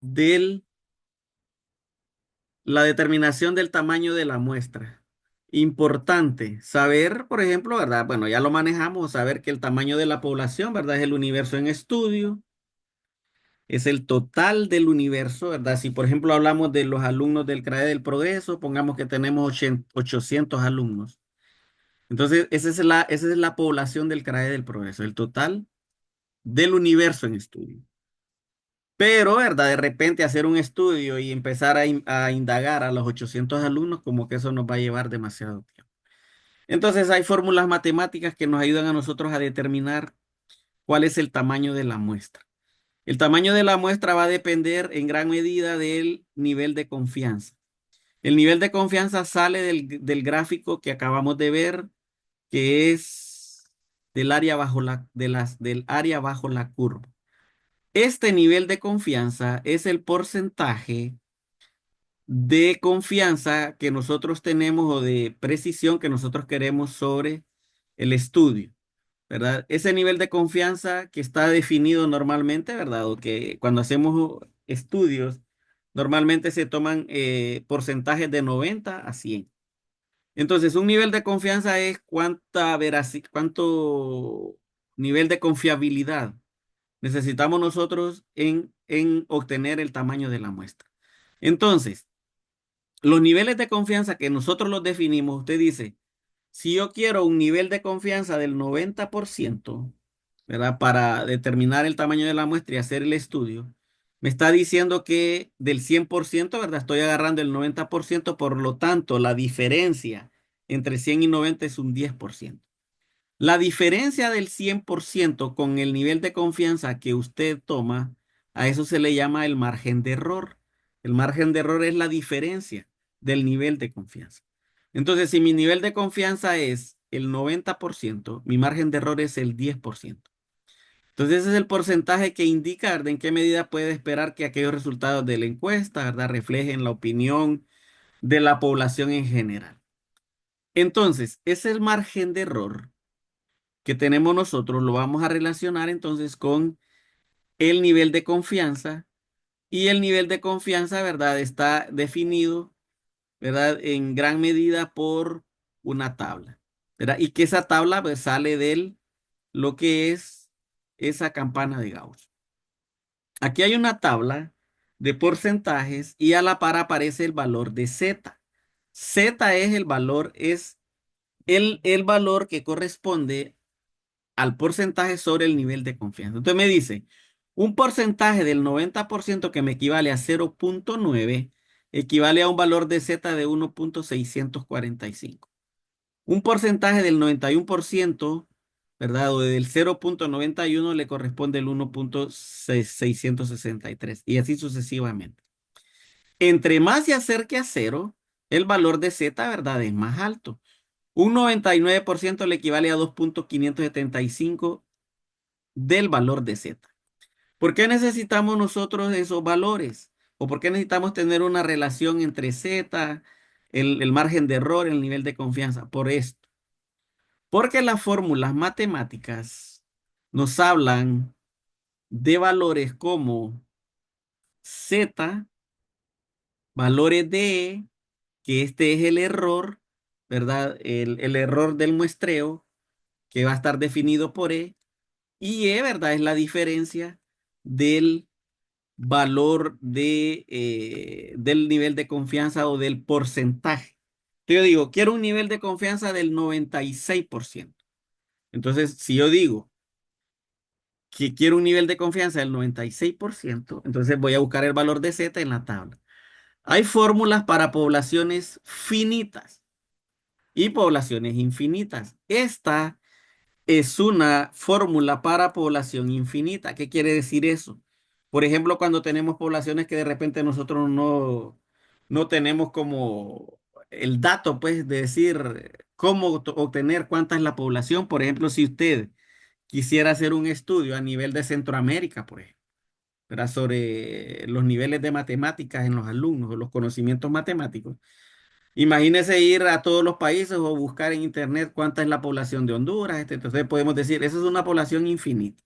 de la determinación del tamaño de la muestra. Importante saber, por ejemplo, ¿verdad? Bueno, ya lo manejamos, saber que el tamaño de la población, ¿verdad? Es el universo en estudio, es el total del universo, ¿verdad? Si, por ejemplo, hablamos de los alumnos del CRAE del Progreso, pongamos que tenemos 800 alumnos. Entonces, esa es la población del CRAE del Progreso, el total del universo en estudio. Pero, ¿verdad? De repente hacer un estudio y empezar a indagar a los 800 alumnos, como que eso nos va a llevar demasiado tiempo. Entonces, hay fórmulas matemáticas que nos ayudan a nosotros a determinar cuál es el tamaño de la muestra. El tamaño de la muestra va a depender en gran medida del nivel de confianza. El nivel de confianza sale del gráfico que acabamos de ver, que es del área bajo la curva. Este nivel de confianza es el porcentaje de confianza que nosotros tenemos o de precisión que nosotros queremos sobre el estudio, ¿verdad? Ese nivel de confianza que está definido normalmente, ¿verdad? O que cuando hacemos estudios, normalmente se toman porcentajes de 90 a 100. Entonces, un nivel de confianza es cuánto nivel de confiabilidad necesitamos nosotros en obtener el tamaño de la muestra. Entonces, los niveles de confianza que nosotros los definimos, usted dice, si yo quiero un nivel de confianza del 90%, ¿verdad? Para determinar el tamaño de la muestra y hacer el estudio, me está diciendo que del 100%, ¿verdad? Estoy agarrando el 90%, por lo tanto, la diferencia entre 100 y 90 es un 10%. La diferencia del 100% con el nivel de confianza que usted toma, a eso se le llama el margen de error. El margen de error es la diferencia del nivel de confianza. Entonces, si mi nivel de confianza es el 90%, mi margen de error es el 10%. Entonces, ese es el porcentaje que indica, ¿verdad?, en qué medida puede esperar que aquellos resultados de la encuesta, ¿verdad?, reflejen la opinión de la población en general. Entonces, ese margen de error que tenemos nosotros lo vamos a relacionar entonces con el nivel de confianza, y el nivel de confianza, ¿verdad?, está definido, ¿verdad?, en gran medida por una tabla, ¿verdad? Y que esa tabla pues sale de lo que es esa campana de Gauss. Aquí hay una tabla de porcentajes y a la par aparece el valor de Z. Z es el valor que corresponde al porcentaje sobre el nivel de confianza. Entonces me dice, un porcentaje del 90% que me equivale a 0,9 equivale a un valor de Z de 1,645. Un porcentaje del 91%, ¿verdad? O del 0,91 le corresponde el 1,663 y así sucesivamente. Entre más se acerque a cero, el valor de Z, ¿verdad?, es más alto. Un 99% le equivale a 2,575 del valor de Z. ¿Por qué necesitamos nosotros esos valores? ¿O por qué necesitamos tener una relación entre Z, el margen de error, el nivel de confianza? Por esto. Porque las fórmulas matemáticas nos hablan de valores como Z, valores de E, que este es el error, ¿verdad? El error del muestreo, que va a estar definido por E, y E, ¿verdad?, es la diferencia del valor del nivel de confianza o del porcentaje. Yo digo, quiero un nivel de confianza del 96%. Entonces, si yo digo que quiero un nivel de confianza del 96%, entonces voy a buscar el valor de Z en la tabla. Hay fórmulas para poblaciones finitas y poblaciones infinitas. Esta es una fórmula para población infinita. ¿Qué quiere decir eso? Por ejemplo, cuando tenemos poblaciones que de repente nosotros no tenemos como el dato, pues, de decir cómo obtener cuánta es la población. Por ejemplo, si usted quisiera hacer un estudio a nivel de Centroamérica, por ejemplo, ¿verdad?, sobre los niveles de matemáticas en los alumnos o los conocimientos matemáticos. Imagínese ir a todos los países o buscar en internet cuánta es la población de Honduras. Entonces podemos decir, esa es una población infinita.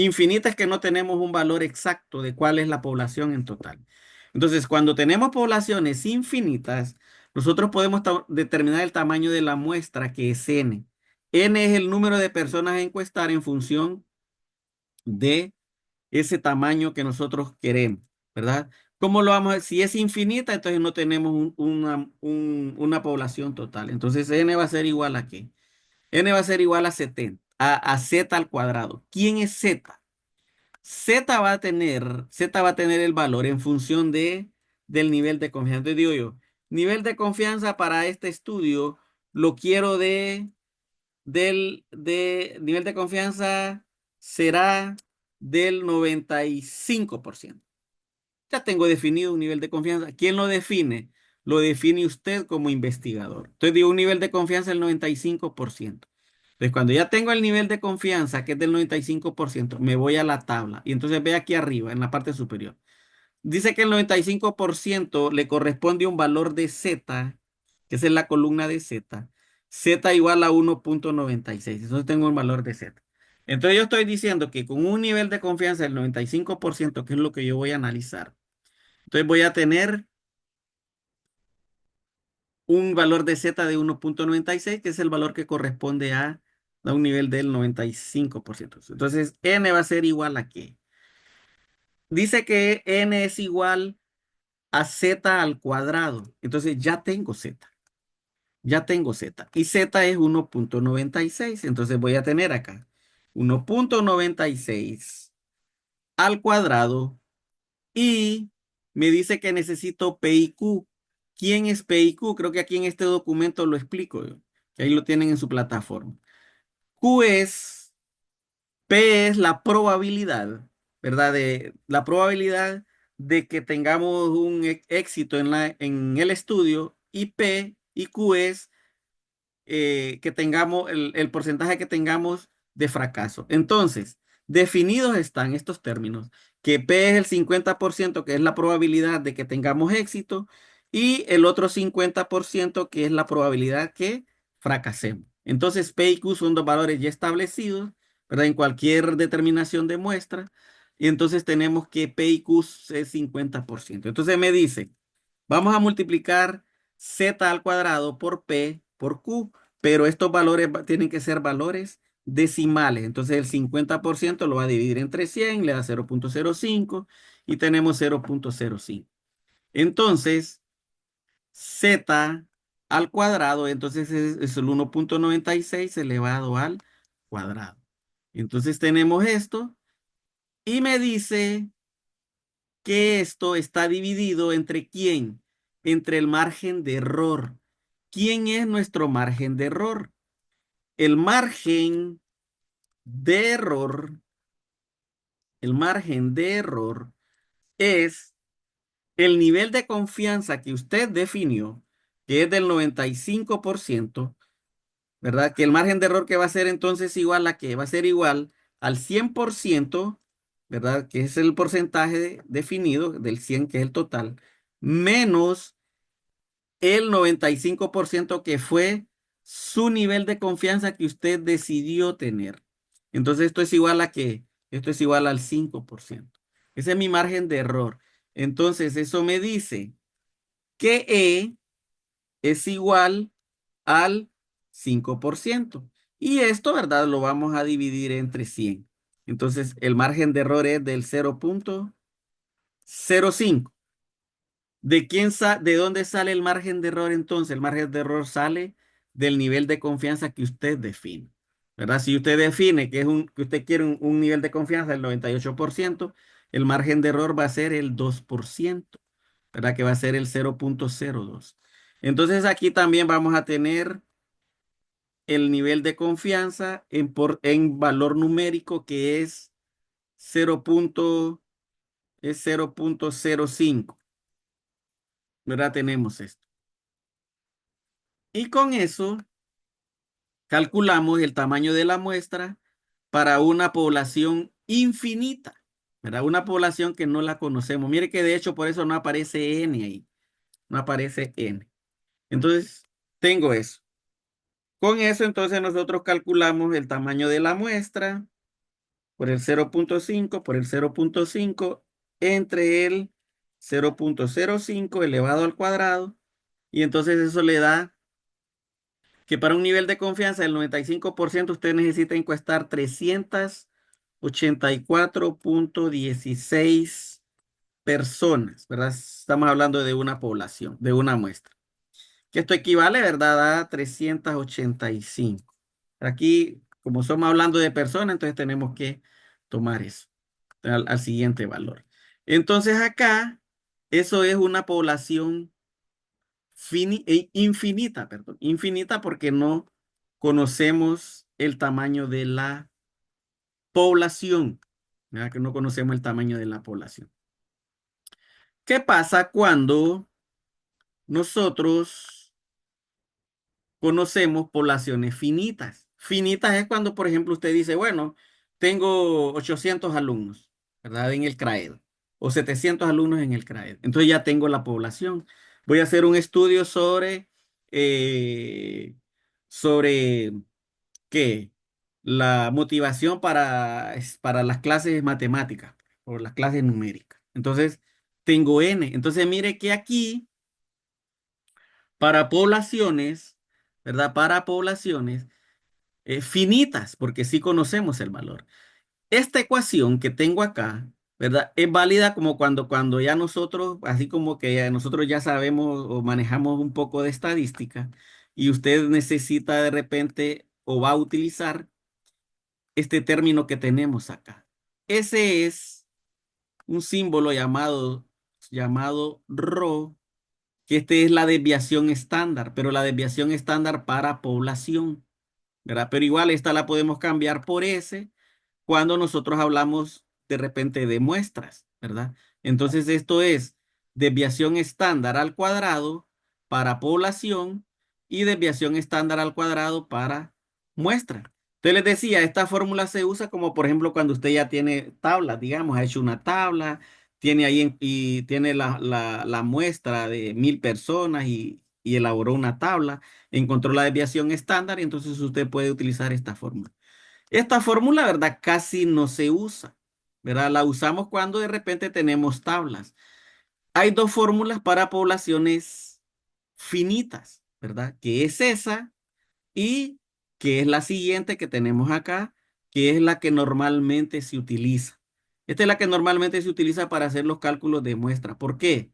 Infinita es que no tenemos un valor exacto de cuál es la población en total. Entonces, cuando tenemos poblaciones infinitas, nosotros podemos determinar el tamaño de la muestra, que es n. N es el número de personas a encuestar en función de ese tamaño que nosotros queremos, ¿verdad? ¿Cómo lo vamos a ver? Si es infinita, entonces no tenemos una población total. Entonces, n va a ser igual a ¿qué? N va a ser igual a 70, a z al cuadrado. ¿Quién es z? Z va a tener el valor en función del nivel de confianza. Entonces digo yo, nivel de confianza para este estudio lo quiero nivel de confianza será del 95%. Ya tengo definido un nivel de confianza. ¿Quién lo define? Lo define usted como investigador. Entonces digo un nivel de confianza del 95%. Entonces, cuando ya tengo el nivel de confianza, que es del 95%, me voy a la tabla. Y entonces ve aquí arriba, en la parte superior. Dice que el 95% le corresponde un valor de Z, que es en la columna de Z. Z igual a 1,96. Entonces tengo un valor de Z. Entonces yo estoy diciendo que con un nivel de confianza del 95%, que es lo que yo voy a analizar, entonces voy a tener un valor de Z de 1,96, que es el valor que corresponde a un nivel del 95%. Entonces, N va a ser igual a ¿qué? Dice que N es igual a Z al cuadrado. Entonces, ya tengo Z. Ya tengo Z. Y Z es 1,96. Entonces, voy a tener acá 1,96 al cuadrado. Y me dice que necesito P y Q. ¿Quién es P y Q? Creo que aquí en este documento lo explico yo, que ahí lo tienen en su plataforma. Q es, P es la probabilidad, ¿verdad? La probabilidad de que tengamos un éxito en el estudio, y P y Q es que tengamos el porcentaje que tengamos de fracaso. Entonces, definidos están estos términos, que P es el 50%, que es la probabilidad de que tengamos éxito, y el otro 50%, que es la probabilidad que fracasemos. Entonces, P y Q son dos valores ya establecidos, ¿verdad? En cualquier determinación de muestra. Y entonces tenemos que P y Q es 50%. Entonces me dice, vamos a multiplicar Z al cuadrado por P por Q, pero estos valores tienen que ser valores decimales. Entonces el 50% lo va a dividir entre 100, le da 0,05 y tenemos 0,05. Entonces, Z al cuadrado, entonces es el 1,96 elevado al cuadrado. Entonces tenemos esto y me dice que esto está dividido entre quién, entre el margen de error. ¿Quién es nuestro margen de error? El margen de error, el margen de error es el nivel de confianza que usted definió, que es del 95%, ¿verdad? Que el margen de error que va a ser entonces igual a qué, va a ser igual al 100%, ¿verdad? Que es el porcentaje definido del 100, que es el total, menos el 95%, que fue su nivel de confianza que usted decidió tener. Entonces esto es igual a qué? Esto es igual al 5%. Ese es mi margen de error. Entonces eso me dice que E es igual al 5%. Y esto, ¿verdad? Lo vamos a dividir entre 100. Entonces el margen de error es del 0,05. ¿De dónde sale el margen de error entonces? El margen de error sale del nivel de confianza que usted define, ¿verdad? Si usted define que usted quiere un nivel de confianza del 98%, el margen de error va a ser el 2%, ¿verdad? Que va a ser el 0,02. Entonces aquí también vamos a tener el nivel de confianza en valor numérico, que es 0. Es 0,05, ¿verdad? Tenemos esto. Y con eso calculamos el tamaño de la muestra para una población infinita, ¿verdad? Una población que no la conocemos. Mire que de hecho por eso no aparece N ahí, no aparece N. Entonces, tengo eso. Con eso entonces nosotros calculamos el tamaño de la muestra por el 0,5 por el 0,5 entre el 0,05 elevado al cuadrado. Y entonces eso le da que para un nivel de confianza del 95% usted necesita encuestar 384,16 personas, ¿verdad? Estamos hablando de una población, de una muestra. Que esto equivale, ¿verdad? A 385. Aquí, como estamos hablando de personas, entonces tenemos que tomar eso al siguiente valor. Entonces acá, eso es una población infinita, perdón, infinita porque no conocemos el tamaño de la población, ¿verdad? Que no conocemos el tamaño de la población. ¿Qué pasa cuando nosotros conocemos poblaciones finitas? Finitas es cuando, por ejemplo, usted dice, bueno, tengo 800 alumnos, ¿verdad? En el CRAED, o 700 alumnos en el CRAED. Entonces ya tengo la población. Voy a hacer un estudio eh, sobre ¿qué? La motivación para las clases matemáticas o las clases numéricas. Entonces, tengo N. Entonces, mire que aquí, para poblaciones, ¿verdad? Para poblaciones finitas, porque sí conocemos el valor. Esta ecuación que tengo acá, ¿verdad? Es válida como cuando ya nosotros, así como que nosotros ya sabemos o manejamos un poco de estadística y usted necesita de repente o va a utilizar este término que tenemos acá. Ese es un símbolo llamado ρ, que este es la desviación estándar, pero la desviación estándar para población, ¿verdad? Pero igual esta la podemos cambiar por S cuando nosotros hablamos de repente de muestras, ¿verdad? Entonces esto es desviación estándar al cuadrado para población y desviación estándar al cuadrado para muestra. Entonces les decía, esta fórmula se usa como por ejemplo cuando usted ya tiene tablas, digamos, ha hecho una tabla, tiene ahí y tiene la muestra de 1.000 personas y elaboró una tabla, encontró la desviación estándar y entonces usted puede utilizar esta fórmula. Esta fórmula, ¿verdad? Casi no se usa, ¿verdad? La usamos cuando de repente tenemos tablas. Hay dos fórmulas para poblaciones finitas, ¿verdad? Que es esa y que es la siguiente que tenemos acá, que es la que normalmente se utiliza. Esta es la que normalmente se utiliza para hacer los cálculos de muestra. ¿Por qué?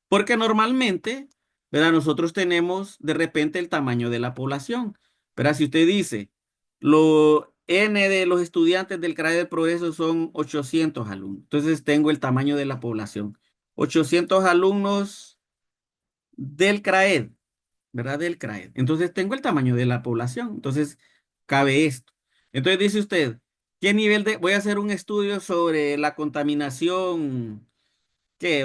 Porque normalmente, ¿verdad? Nosotros tenemos de repente el tamaño de la población. Pero si usted dice, lo N de los estudiantes del CRAE del Progreso son 800 alumnos. Entonces tengo el tamaño de la población. 800 alumnos del CRAED, ¿verdad? Del CRAED. Entonces tengo el tamaño de la población. Entonces cabe esto. Entonces dice usted, ¿qué nivel de... Voy a hacer un estudio sobre la contaminación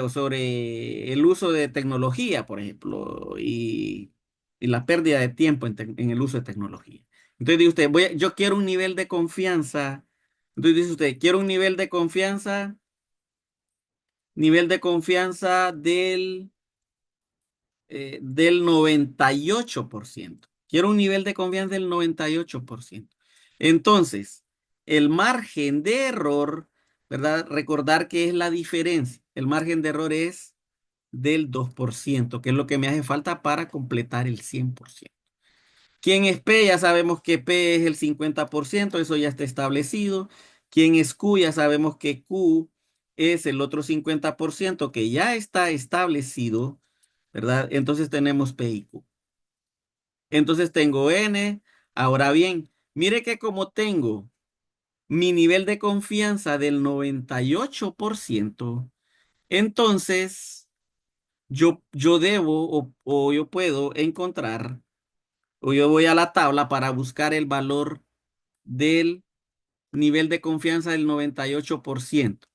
o sobre el uso de tecnología, por ejemplo, y la pérdida de tiempo en el uso de tecnología. Entonces dice usted, yo quiero un nivel de confianza. Entonces dice usted, quiero un nivel de confianza del 98%. Quiero un nivel de confianza del 98%. Entonces, el margen de error, ¿verdad? Recordar que es la diferencia. El margen de error es del 2%, que es lo que me hace falta para completar el 100%. ¿Quién es P? Ya sabemos que P es el 50%, eso ya está establecido. ¿Quién es Q? Ya sabemos que Q es el otro 50% que ya está establecido, ¿verdad? Entonces tenemos P y Q. Entonces tengo N. Ahora bien, mire que como tengo mi nivel de confianza del 98%, entonces yo debo o yo puedo encontrar, o yo voy a la tabla para buscar el valor del nivel de confianza del 98%.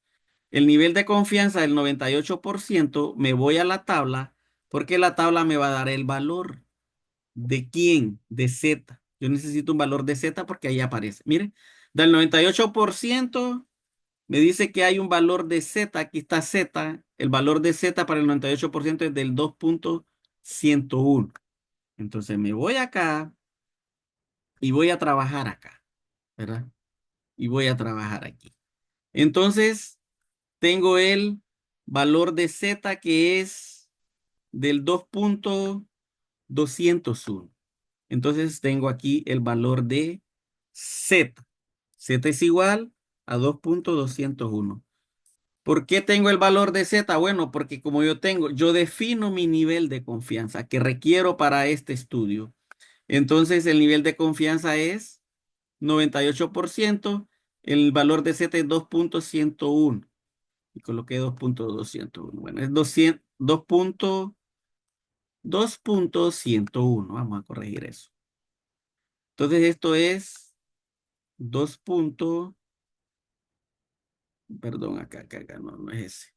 El nivel de confianza del 98%, me voy a la tabla porque la tabla me va a dar el valor. ¿De quién? De Z. Yo necesito un valor de Z porque ahí aparece. Mire, del 98% me dice que hay un valor de Z. Aquí está Z. El valor de Z para el 98% es del 2,101. Entonces me voy acá y voy a trabajar acá, ¿verdad? y voy a trabajar aquí. Entonces, tengo el valor de Z que es del 2.201. Entonces, tengo aquí el valor de Z. Z es igual a 2.201. ¿Por qué tengo el valor de Z? Bueno, porque como yo defino mi nivel de confianza que requiero para este estudio. Entonces, el nivel de confianza es 98%. El valor de Z es 2.101. Y coloqué 2.201. Bueno, es 2.101. Vamos a corregir eso. Entonces, esto es 2. Perdón, acá, no, no es ese.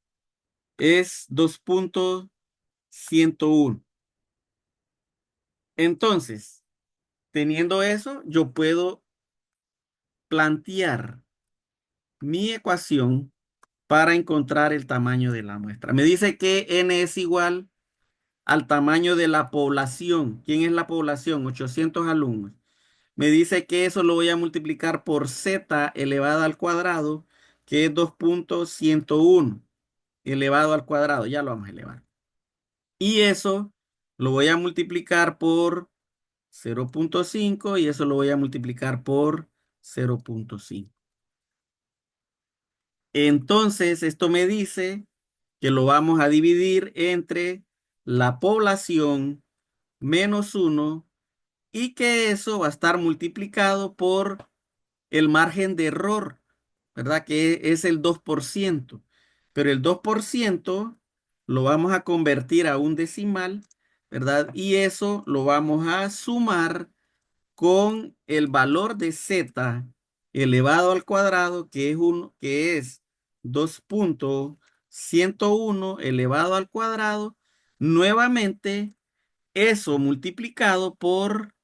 Es 2.101. Entonces, teniendo eso, yo puedo plantear mi ecuación para encontrar el tamaño de la muestra. Me dice que n es igual al tamaño de la población. ¿Quién es la población? 800 alumnos. Me dice que eso lo voy a multiplicar por z elevado al cuadrado, que es 2.101 elevado al cuadrado. Ya lo vamos a elevar. Y eso lo voy a multiplicar por 0.5 y eso lo voy a multiplicar por 0.5. Entonces, esto me dice que lo vamos a dividir entre la población menos 1 y que eso va a estar multiplicado por el margen de error, ¿verdad? Que es el 2%. Pero el 2% lo vamos a convertir a un decimal, ¿verdad? Y eso lo vamos a sumar con el valor de z elevado al cuadrado, que es 2.101 elevado al cuadrado, nuevamente eso multiplicado por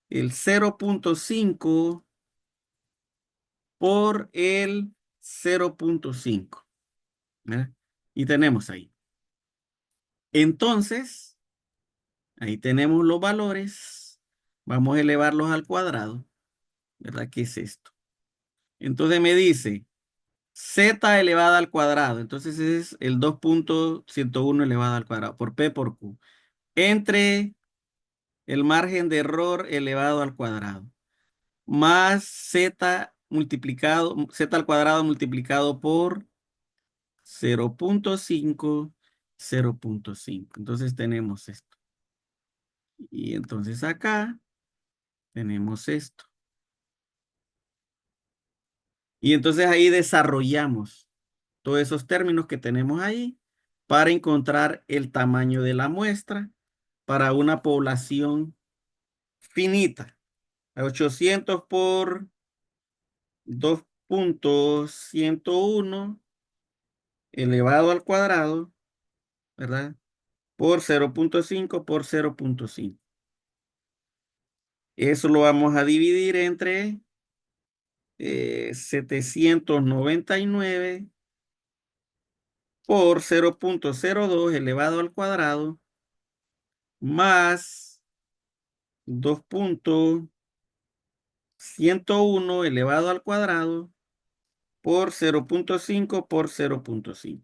el 0.5 por el 0.5. ¿Verdad? Y tenemos ahí. Entonces, ahí tenemos los valores. Vamos a elevarlos al cuadrado. ¿Verdad? ¿Qué es esto? Entonces me dice z elevada al cuadrado. Entonces es el 2.101 elevado al cuadrado por P por Q. Entre el margen de error elevado al cuadrado. Más z al cuadrado multiplicado por 0.5, 0.5. Entonces tenemos esto. Y entonces acá tenemos esto. Y entonces ahí desarrollamos todos esos términos que tenemos ahí para encontrar el tamaño de la muestra para una población finita. 800 por 2.101 elevado al cuadrado, ¿verdad? Por 0.5 por 0.5. Eso lo vamos a dividir entre 799 por 0.02 elevado al cuadrado más 2.101 elevado al cuadrado por 0.5 por 0.5.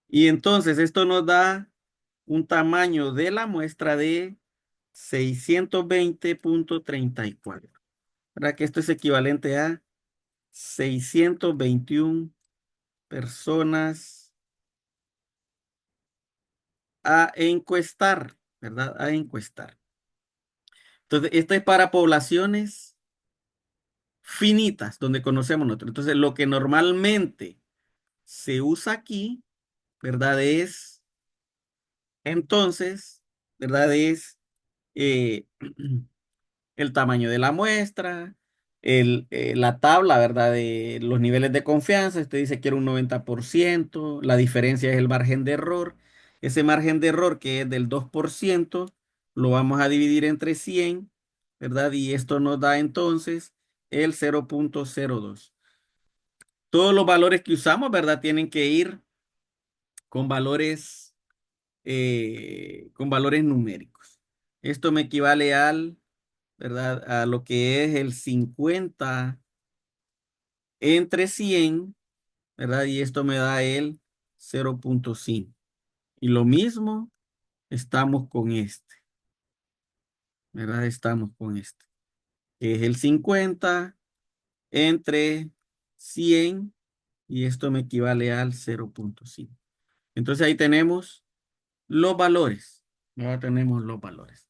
Y entonces esto nos da un tamaño de la muestra de 620.34. ¿Verdad que esto es equivalente a 621 personas a encuestar, ¿verdad? A encuestar. Entonces, esto es para poblaciones finitas, donde conocemos nosotros. Entonces, lo que normalmente se usa aquí, ¿verdad? Entonces, ¿verdad? Eh, el tamaño de la muestra, la tabla, ¿verdad? De los niveles de confianza. Usted dice quiero un 90%. La diferencia es el margen de error. Ese margen de error que es del 2% lo vamos a dividir entre 100, ¿verdad? Y esto nos da entonces el 0.02. Todos los valores que usamos, ¿verdad? Tienen que ir con valores con valores numéricos. Esto me equivale ¿verdad? A lo que es el 50 entre 100, ¿verdad? Y esto me da el 0,5. Y lo mismo estamos con este, ¿verdad? Estamos con este, que es el 50 entre 100 y esto me equivale al 0,5. Entonces ahí tenemos los valores. Ahora tenemos los valores.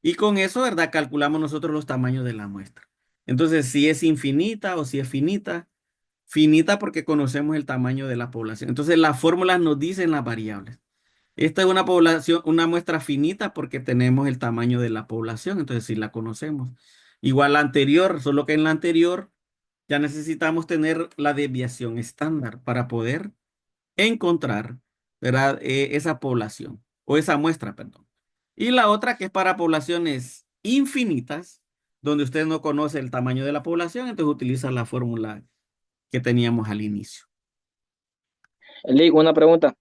Y con eso, ¿verdad? Calculamos nosotros los tamaños de la muestra. Entonces, si es infinita o si es finita. Finita porque conocemos el tamaño de la población. Entonces, las fórmulas nos dicen las variables. Esta es una población, una muestra finita porque tenemos el tamaño de la población. Entonces, si la conocemos. Igual la anterior, solo que en la anterior ya necesitamos tener la desviación estándar para poder encontrar, ¿verdad? Esa población o esa muestra, perdón. Y la otra que es para poblaciones infinitas, donde usted no conoce el tamaño de la población, entonces utiliza la fórmula que teníamos al inicio. Eli, una pregunta.